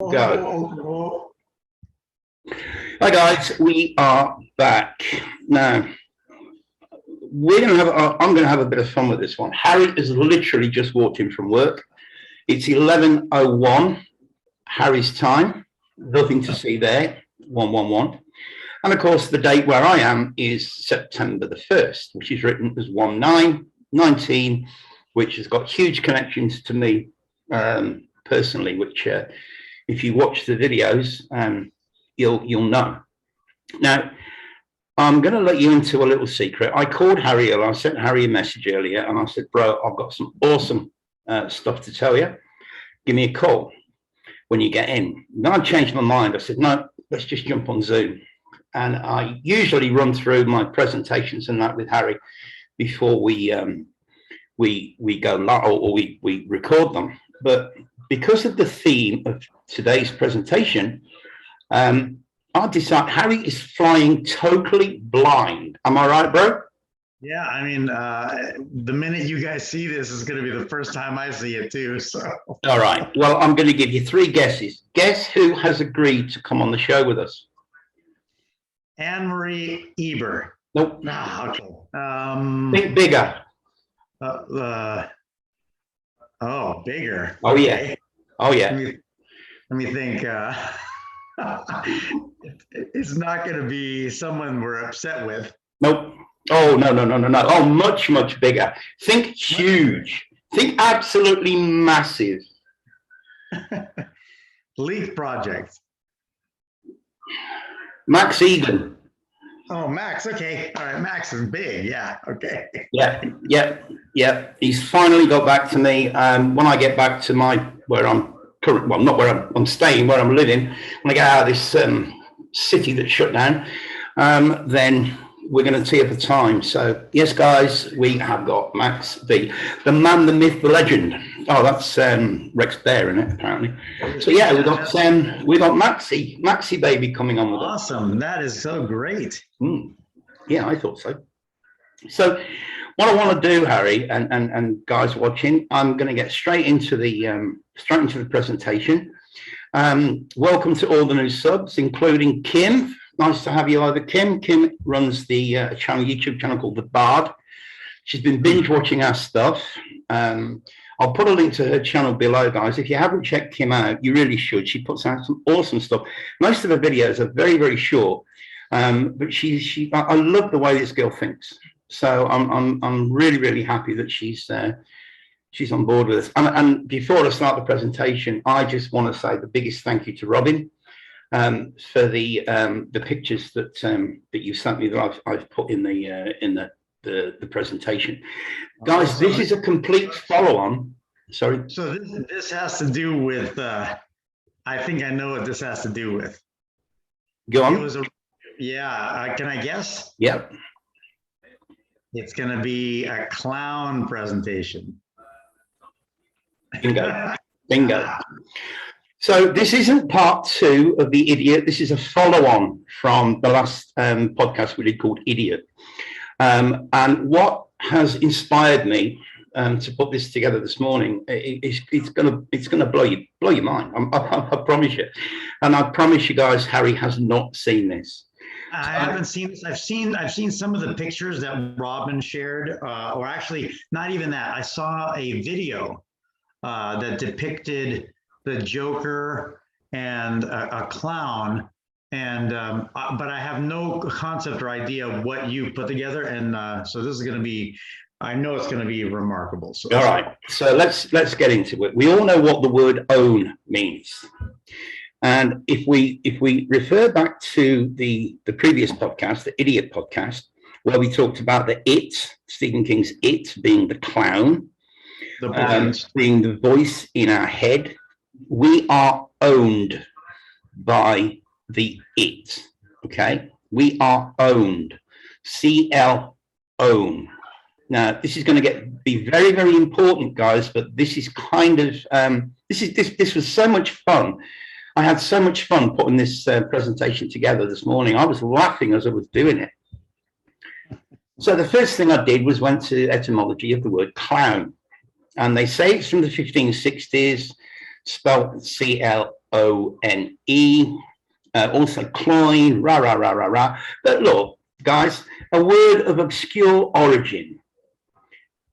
Go. Hi guys, we are back now. I'm going to have a bit of fun with this one. Harry has literally just walked in from work. It's 11:01 Harry's time. Nothing to see there. 111. And of course, the date where I am is September the 1st, which is written as 1919, which has got huge connections to me personally, which if you watch the videos, you'll know. Now, I'm going to let you into a little secret. I called Harry earlier. I sent Harry a message earlier, and I said, bro, I've got some awesome stuff to tell you. Give me a call when you get in. Then I changed my mind. I said, no, let's just jump on Zoom. And I usually run through my presentations and that with Harry before we go live or we record them. But because of the theme of today's presentation, I decided Harry is flying totally blind. Am I right, bro? Yeah, I mean, the minute you guys see this is going to be the first time I see it too. So. All right. Well, I'm going to give you 3 guesses. Guess who has agreed to come on the show with us? Anne-Marie Eber. Nope. Ah, okay. Think bigger. Oh, bigger. Oh, okay. yeah. Oh, yeah. Let me think. It's not going to be someone we're upset with. Nope. Oh, no. Oh, much, much bigger. Think huge. Think absolutely massive. Leaf Project. Max Egan. Oh, Max. Okay. All right. Max is big. Yeah. Okay. Yeah. He's finally got back to me. When I get back to where I'm current, well, not where I'm staying, where I'm living, when I get out of this city that's shut down, then we're going to tee up a time. So yes, guys, we have got Max V, the man, the myth, the legend. Oh, that's Rex Bear in it, apparently. So yeah, we got Maxie baby coming on with us. Awesome, that is so great. Yeah, I thought so. So what I want to do, Harry, and guys watching, I'm going to get straight into the presentation. Welcome to all the new subs, including Kim. Nice to have you over, Kim. Kim runs the YouTube channel called The Bard. She's been binge watching our stuff. I'll put a link to her channel below, guys. If you haven't checked Kim out, you really should. She puts out some awesome stuff. Most of her videos are very, very short, but I love the way this girl thinks. So I'm really, really happy that she's on board with us. And before I start the presentation, I just want to say the biggest thank you to Robin for the pictures that you sent me that I've put in the presentation. Guys, this is a complete follow-on. Sorry. So this has to do with. I think I know what this has to do with. Go on. Can I guess? Yep. It's going to be a clown presentation. Bingo. So this isn't part 2 of the Idiot. This is a follow-on from the last podcast we did called Idiot. And what has inspired me to put this together this morning, it's gonna blow your mind. I promise you. And I promise you guys, Harry has not seen this. I haven't seen this. I've seen some of the pictures that Robin shared, or actually not even that. I saw a video that depicted the Joker and a clown, and but I have no concept or idea of what you put together, and so this is going to be. I know it's going to be remarkable. So all right, so let's get into it. We all know what the word "own" means. And if we refer back to the previous podcast, the Idiot podcast, where we talked about Stephen King's It being the clown, being the voice in our head, we are owned by the It. Okay, we are owned. CL own. Now this is going to be very, very important, guys. But this is kind of this was so much fun. I had so much fun putting this presentation together this morning. I was laughing as I was doing it. So the first thing I did was went to etymology of the word clown. And they say it's from the 1560s, spelled CLOWN. Also cloyne, rah, rah, rah, rah, rah. But look, guys, a word of obscure origin.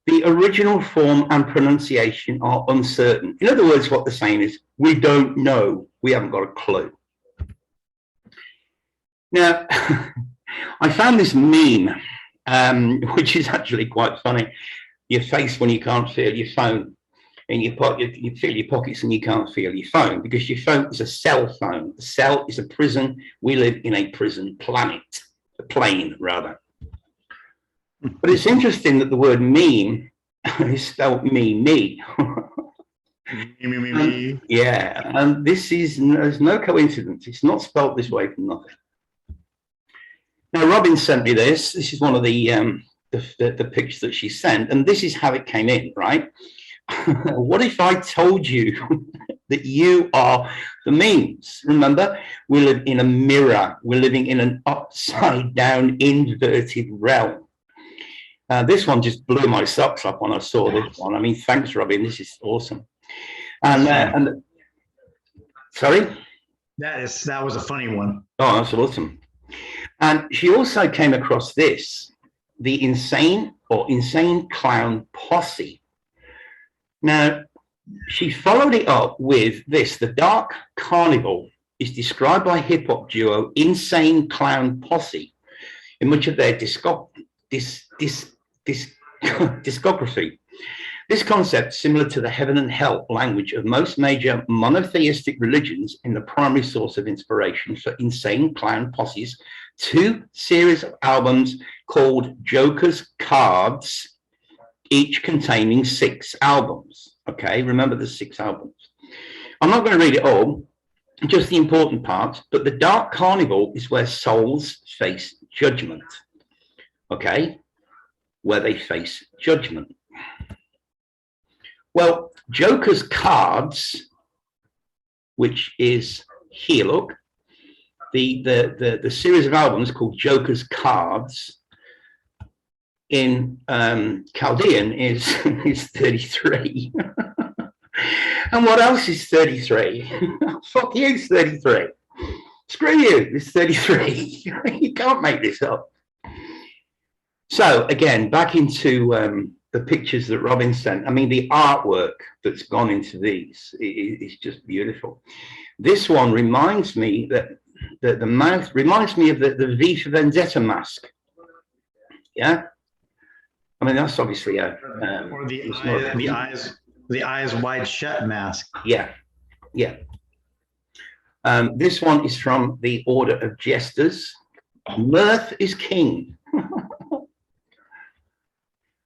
The original form and pronunciation are uncertain. In other words, what they're saying is, we don't know. We haven't got a clue. Now, I found this meme, which is actually quite funny. Your face when you can't feel your phone. In your pocket, you feel your pockets and you can't feel your phone, because your phone is a cell phone. A cell is a prison. We live in a prison planet, a plane rather. But it's interesting that the word meme is spelled me. Yeah, and there's no coincidence. It's not spelled this way for nothing. Now, Robin sent me this. This is one of the pictures that she sent, and this is how it came in, right? What if I told you that you are the memes? Remember, we live in a mirror. We're living in an upside down, inverted realm. This one just blew my socks up when I saw this one. I mean, thanks, Robin. This is awesome. And sorry? That was a funny one. Oh, that's awesome. And she also came across this, the insane clown posse. Now, she followed it up with this. The Dark Carnival is described by hip-hop duo Insane Clown Posse in much of their discography. This concept, similar to the heaven and hell language of most major monotheistic religions, in the primary source of inspiration for Insane Clown Posse's two series of albums called Joker's Cards, each containing 6 albums. Okay, remember the 6 albums. I'm not going to read it all, just the important parts, but the Dark Carnival is where souls face judgment. Okay, where they face judgment. Well, Joker's Cards, which is here, look, the series of albums called Joker's Cards in Chaldean is 33. And what else is 33? Fuck you, it's 33. Screw you, it's 33. You can't make this up. So again, back into the pictures that Robin sent. I mean, the artwork that's gone into these is just beautiful. This one reminds me that the mouth reminds me of the V for Vendetta mask. Yeah, I mean that's obviously a or the eyes wide shut mask. Yeah, yeah. This one is from the Order of Jesters. Mirth is king.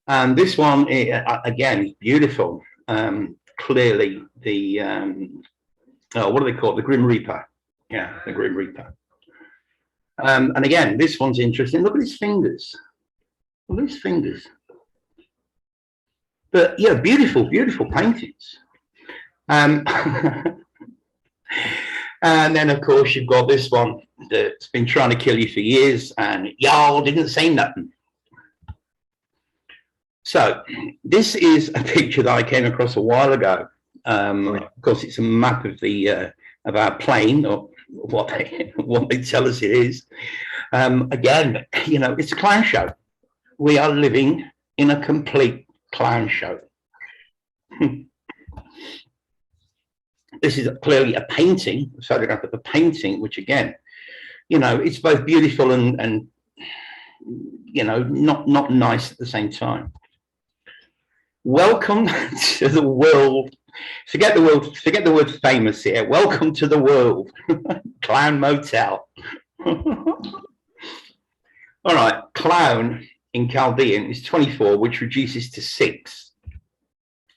And this one, again, is beautiful. Clearly, the, what do they call it? The Grim Reaper. Yeah, the Grim Reaper. And again, this one's interesting. Look at his fingers. Look at his fingers. But, yeah, beautiful, beautiful paintings. And then, of course, you've got this one that's been trying to kill you for years, and y'all didn't say nothing. So this is a picture that I came across a while ago. Of course, it's a map of the of our plane, or what they tell us it is. Again, you know, it's a clown show. We are living in a complete clown show. This is clearly a painting, a photograph of a painting, which again, you know, it's both beautiful and you know, not nice at the same time. Welcome to the world. Forget the word famous here. Welcome to the world. Clown Motel. All right, clown in Chaldean is 24, which reduces to 6.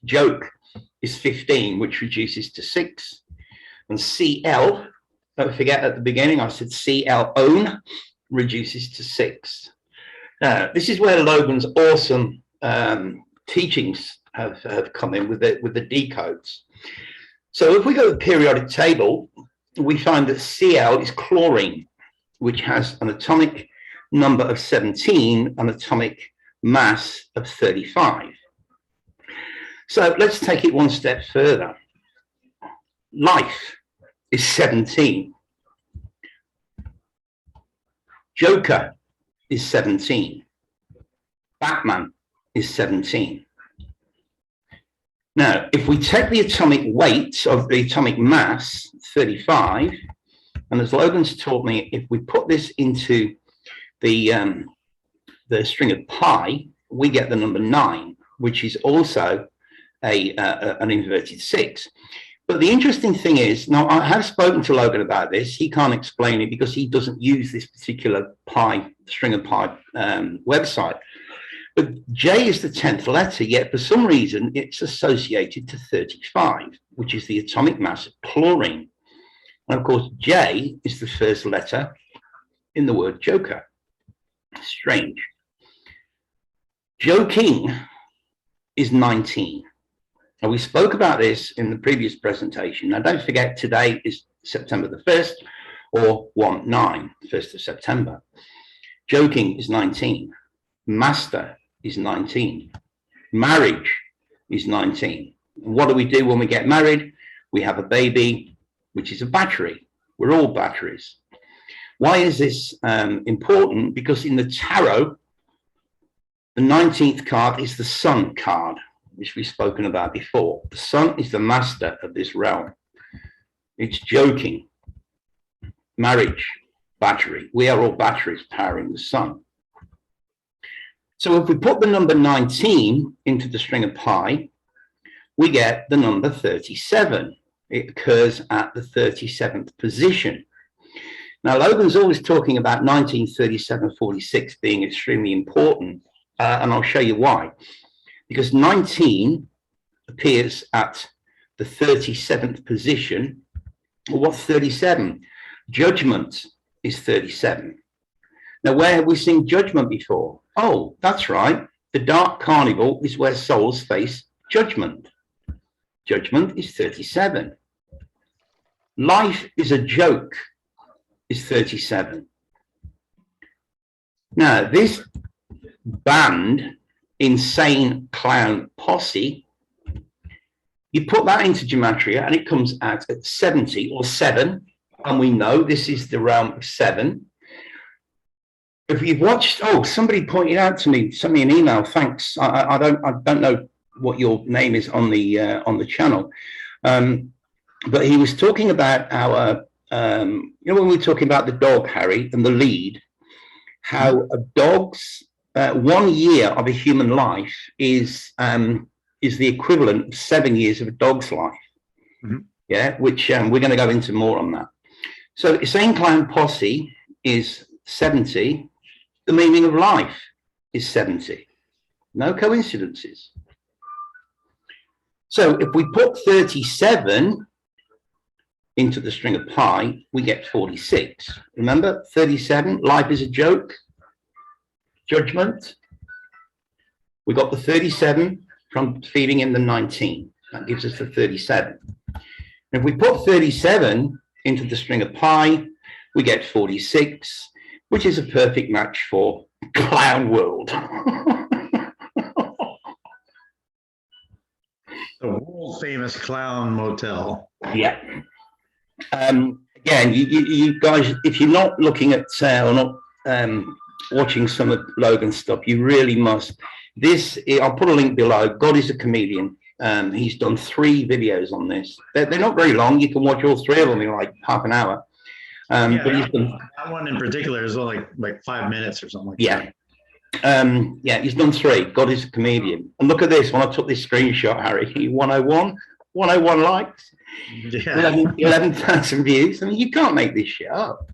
Joke is 15, which reduces to 6. And CL, don't forget at the beginning I said CL, own, reduces to 6. Now, this is where Logan's awesome teachings have come in with the decodes. So if we go to the periodic table, we find that Cl is chlorine, which has an atomic number of 17, an atomic mass of 35. So let's take it one step further. Life. is 17. Joker is 17. Batman is 17. Now, if we take the atomic weight of the atomic mass, 35, and as Logan's taught me, if we put this into the string of pi, we get the number 9, which is also an inverted 6. But the interesting thing is, now I have spoken to Logan about this. He can't explain it because he doesn't use this particular pi, string of pi website. But J is the 10th letter, yet for some reason it's associated to 35, which is the atomic mass of chlorine. And of course, J is the first letter in the word joker. Strange. Joking is 19. Now, we spoke about this in the previous presentation. Now, don't forget, today is September the 1st, or 1/9, 1st of September. Joking is 19. Master is 19. Marriage is 19. And what do we do when we get married? We have a baby, which is a battery. We're all batteries. Why is this important? Because in the tarot, the 19th card is the Sun card, which we've spoken about before. The Sun is the master of this realm. It's joking. Marriage, battery. We are all batteries powering the Sun. So if we put the number 19 into the string of pi, we get the number 37. It occurs at the 37th position. Now, Logan's always talking about 1937-46 being extremely important, and I'll show you why. Because 19 appears at the 37th position. Well, what's 37? Judgment is 37. Now, where have we seen judgment before? Oh, that's right. The Dark Carnival is where souls face judgment. Judgment is 37. Life is a joke is 37. Now, this band, Insane Clown Posse, you put that into gematria and it comes out at 70 or 7. And we know this is the realm of 7. If you've watched, oh, somebody pointed out to me, sent me an email. Thanks. I don't know what your name is on the channel, but he was talking about our, when we were talking about the dog, Harry, and the lead, how a dog's 1 year of a human life is the equivalent of 7 years of a dog's life. Mm-hmm. Yeah, which we're going to go into more on that. So, Insane Clown Posse is 70. The meaning of life is 70. No coincidences. So if we put 37 into the string of pi, we get 46. Remember, 37, life is a joke, judgment. We got the 37 from feeding in the 19. That gives us the 37. If we put 37 into the string of pi, we get 46. Which is a perfect match for Clown World. The world famous clown motel. Yeah. Again, you guys, if you're not looking at or not watching some of Logan's stuff, you really must. I'll put a link below. God is a Comedian. He's done 3 videos on this. They're not very long. You can watch all 3 of them in like half an hour. But that one in particular is like 5 minutes or something like that. Yeah, he's done 3. God is a Comedian. And look at this. When I took this screenshot, Harry, 101 likes, 11,000 views. I mean, you can't make this shit up.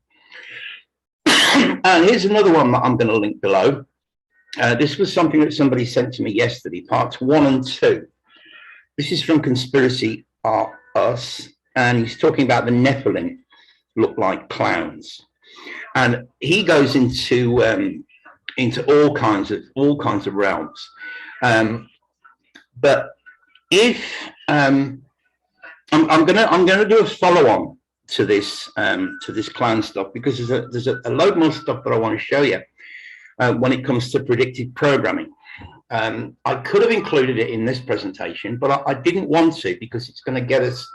And here's another one that I'm going to link below. This was something that somebody sent to me yesterday, parts 1 and 2. This is from Conspiracy Us, and he's talking about the Nephilim look like clowns, and he goes into all kinds of realms. But if I'm gonna do a follow-on to this clown stuff, because there's a load more stuff that I want to show you when it comes to predictive programming. I could have included it in this presentation, but I didn't want to, because it's going to get us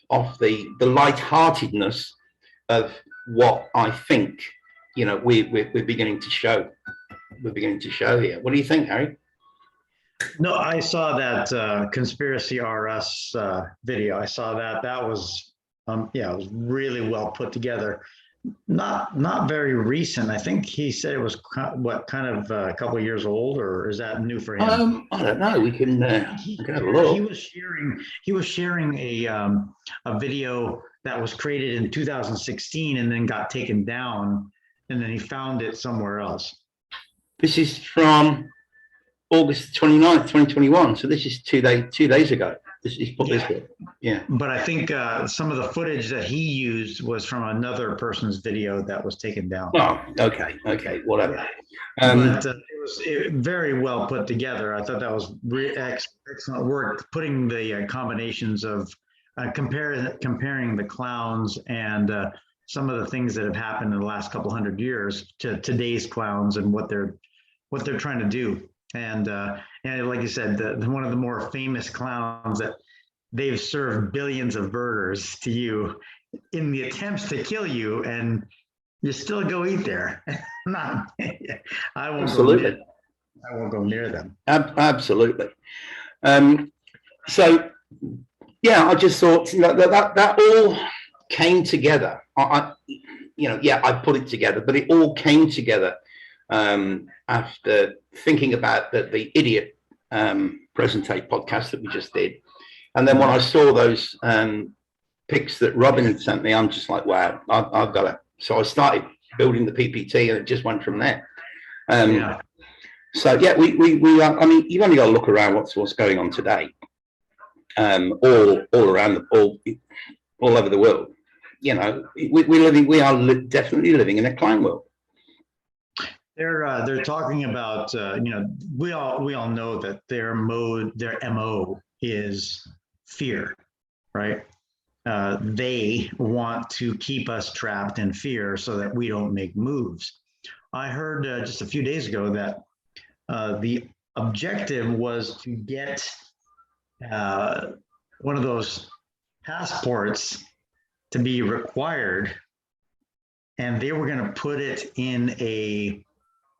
off the lightheartedness of what I think, we're beginning to show. We're beginning to show here. What do you think, Harry? No, I saw that Conspiracy RS video. I saw that. That was, yeah, it was really well put together. Not very recent. I think he said it was kind of a couple of years old, or is that new for him? I don't know. We can have a look. He was sharing a video that was created in 2016 and then got taken down, and then he found it somewhere else. This is from August 29th, 2021. So this is 2 days ago. This is put this way. Yeah. But I think some of the footage that he used was from another person's video that was taken down. Oh, okay, whatever. But it was very well put together. I thought that was excellent work, putting the combinations of comparing the clowns and some of the things that have happened in the last couple hundred years to today's clowns and what they're trying to do. And like you said, one of the more famous clowns that they've served billions of burgers to you in the attempts to kill you, and you still go eat there. I won't go near them. Absolutely. So yeah, I just thought that all came together. I put it together, but it all came together after thinking about the idiot Presentate podcast that we just did. And then when I saw those pics that Robin had sent me, I'm just like, wow, I've got it. So I started building the PPT, and it just went from there. So yeah, we are, I mean, you've only got to look around what's going on today, all around all over the world. We are definitely living in a clown world. They're talking about we all know that their MO is fear, right? They want to keep us trapped in fear so that we don't make moves. I heard just a few days ago that the objective was to get one of those passports to be required, and they were going to put it in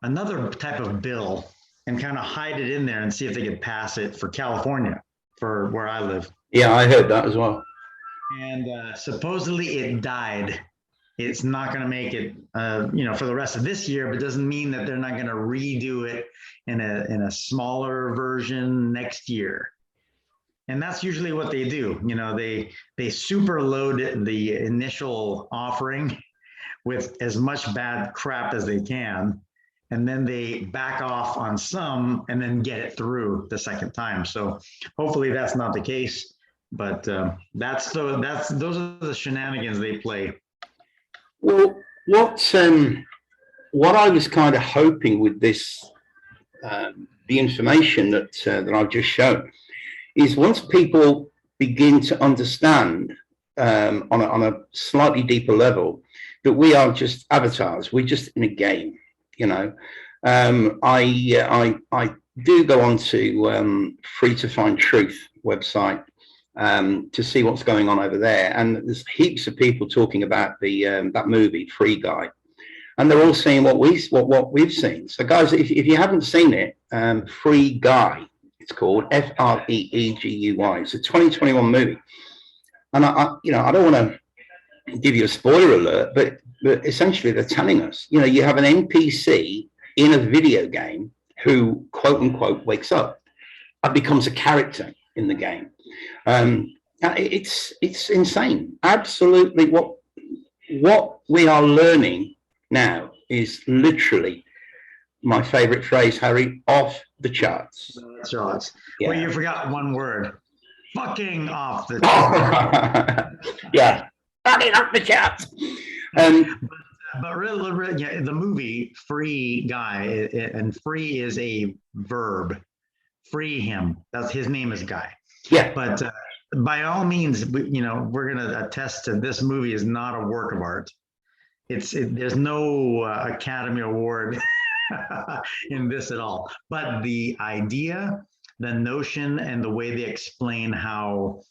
another type of bill and kind of hide it in there and see if they could pass it for California, for where I live. Yeah, I heard that as well. And supposedly it died. It's not going to make it, for the rest of this year, but doesn't mean that they're not going to redo it in a smaller version next year. And that's usually what they do. They super load the initial offering with as much bad crap as they can, and then they back off on some and then get it through the second time. So hopefully that's not the case, but those are the shenanigans they play. Well, what I was kind of hoping with this, the information that I've just shown, is once people begin to understand on a slightly deeper level that we are just avatars, we're just in a game. I do go on to Free to Find Truth website to see what's going on over there, and there's heaps of people talking about that movie Free Guy, and they're all saying what we've seen. So guys, if you haven't seen it, Free Guy, it's called FREEGUY. It's a 2021 movie, and I don't want to give you a spoiler alert, but essentially they're telling us, you have an NPC in a video game who quote unquote wakes up and becomes a character in the game. It's insane. Absolutely, what we are learning now is literally, my favorite phrase, Harry, off the charts. Charts. Yeah. Well, you forgot one word. Fucking off the charts. Yeah, fucking off the charts. But really, yeah, the movie Free Guy, and free is a verb. Free him. That's his name is Guy. Yeah. But by all means, we're going to attest to this movie is not a work of art. There's no Academy Award in this at all. But the idea, the notion, and the way they explain how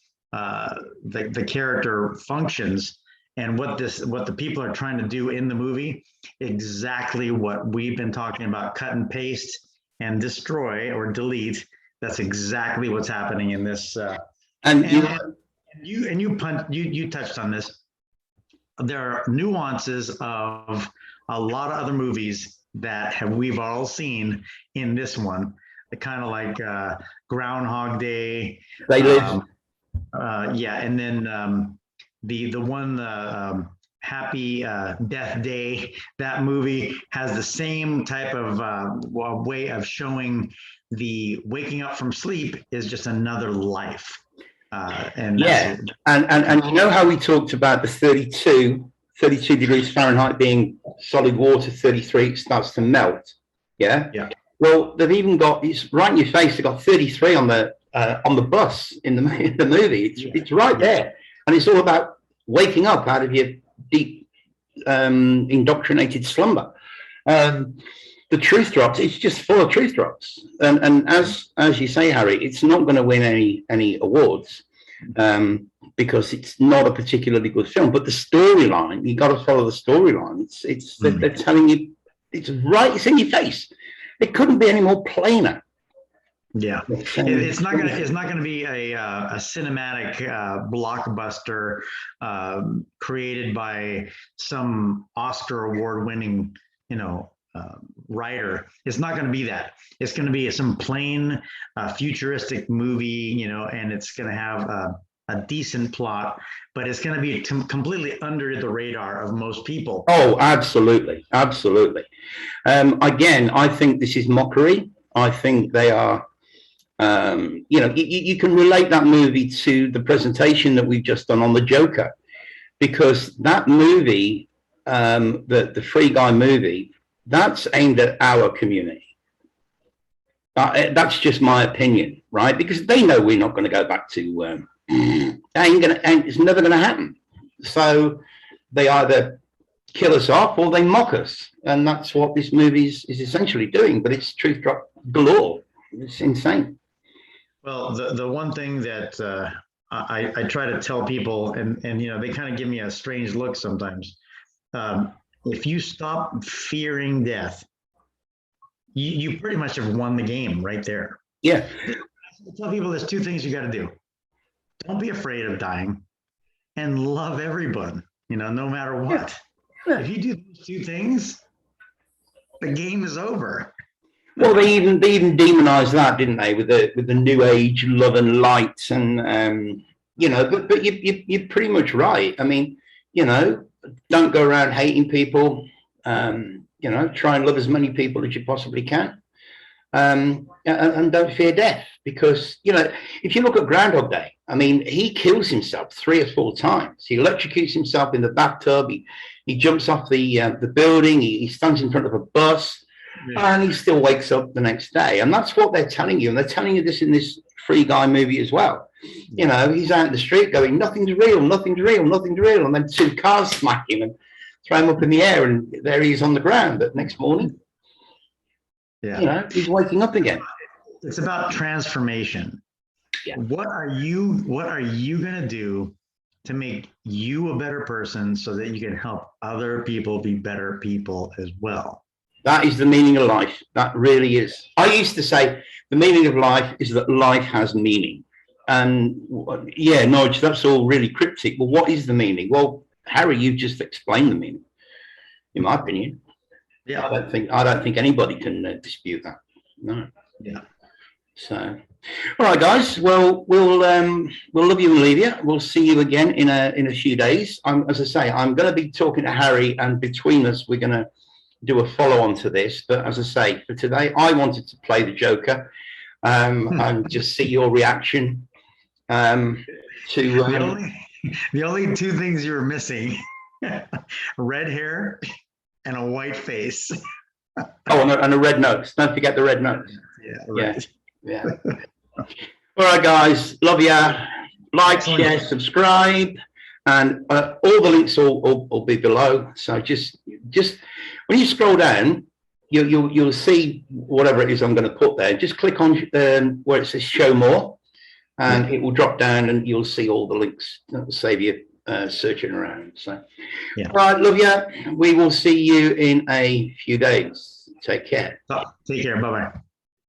the character functions and what the people are trying to do in the movie, exactly what we've been talking about, cut and paste and destroy or delete. That's exactly what's happening in this. And you touched on this. There are nuances of a lot of other movies that we've all seen in this one. Kind of like Groundhog Day. They live. Yeah, and then the one Happy Death Day. That movie has the same type of way of showing the waking up from sleep is just another life. And yeah, and you know how we talked about the 32 degrees Fahrenheit being solid water, 33 it starts to melt. Yeah. Well, they've even got, it's right in your face. They've got 33 on the bus in the movie. It's right there, and it's all about waking up out of your deep indoctrinated slumber. The truth drops. It's just full of truth drops, and as you say, Harry, it's not going to win any awards because it's not a particularly good film. But the storyline, you got to follow the storyline. They're telling you, it's in your face. It couldn't be any more plainer. Yeah, it's not gonna be a cinematic blockbuster created by some Oscar award-winning, writer. It's not going to be that. It's going to be some plain futuristic movie, and it's going to have a decent plot, but it's going to be completely under the radar of most people. Oh, absolutely, absolutely. Again, I think this is mockery. I think they are. You can relate that movie to the presentation that we've just done on the Joker, because that movie, the Free Guy movie, that's aimed at our community. That's just my opinion, right? Because they know we're not going to go back to. It's never going to happen. So they either kill us off or they mock us, and that's what this movie is essentially doing. But it's truth drop galore. It's insane. Well, the one thing that I try to tell people, and they kind of give me a strange look sometimes. If you stop fearing death, you pretty much have won the game right there. Yeah. I tell people there's two things you got to do. Don't be afraid of dying, and love everyone, no matter what. Yeah. If you do those two things, the game is over. Well, they even demonized that, didn't they, with the new age love and light, and but you're pretty much right. I mean, don't go around hating people. Try and love as many people as you possibly can, and don't fear death, because if you look at Groundhog Day, I mean, he kills himself 3 or 4 times. He electrocutes himself in the bathtub. He jumps off the building. He stands in front of a bus. Yeah. And he still wakes up the next day. And that's what they're telling you. And they're telling you this in this Free Guy movie as well. He's out in the street going, nothing's real, nothing's real, nothing's real. And then 2 cars smack him and throw him up in the air. And there he is on the ground. But next morning, he's waking up again. It's about transformation. Yeah. What are you going to do to make you a better person so that you can help other people be better people as well? That is the meaning of life. That really is. I used to say the meaning of life is that life has meaning. And Nodge, that's all really cryptic. Well, what is the meaning? Well, Harry, you've just explained the meaning, in my opinion. Yeah. I don't think anybody can dispute that. No. Yeah. So, all right, guys. Well, we'll love you and leave you. We'll see you again in a few days. As I say, I'm going to be talking to Harry, and between us, we're going to do a follow-on to this. But as I say, for today, I wanted to play the Joker and just see your reaction to the only 2 things you were missing: red hair and a white face. And a red nose. Don't forget the red nose. Yeah, right. Yeah. All right, guys. Love ya. Like, share, subscribe, and all the links will be below. So just when you scroll down, you'll see whatever it is I'm going to put there. Just click on where it says show more, and it will drop down and you'll see all the links that will save you searching around. So, Yeah. all right, love you. We will see you in a few days. Take care. Take care. Bye-bye.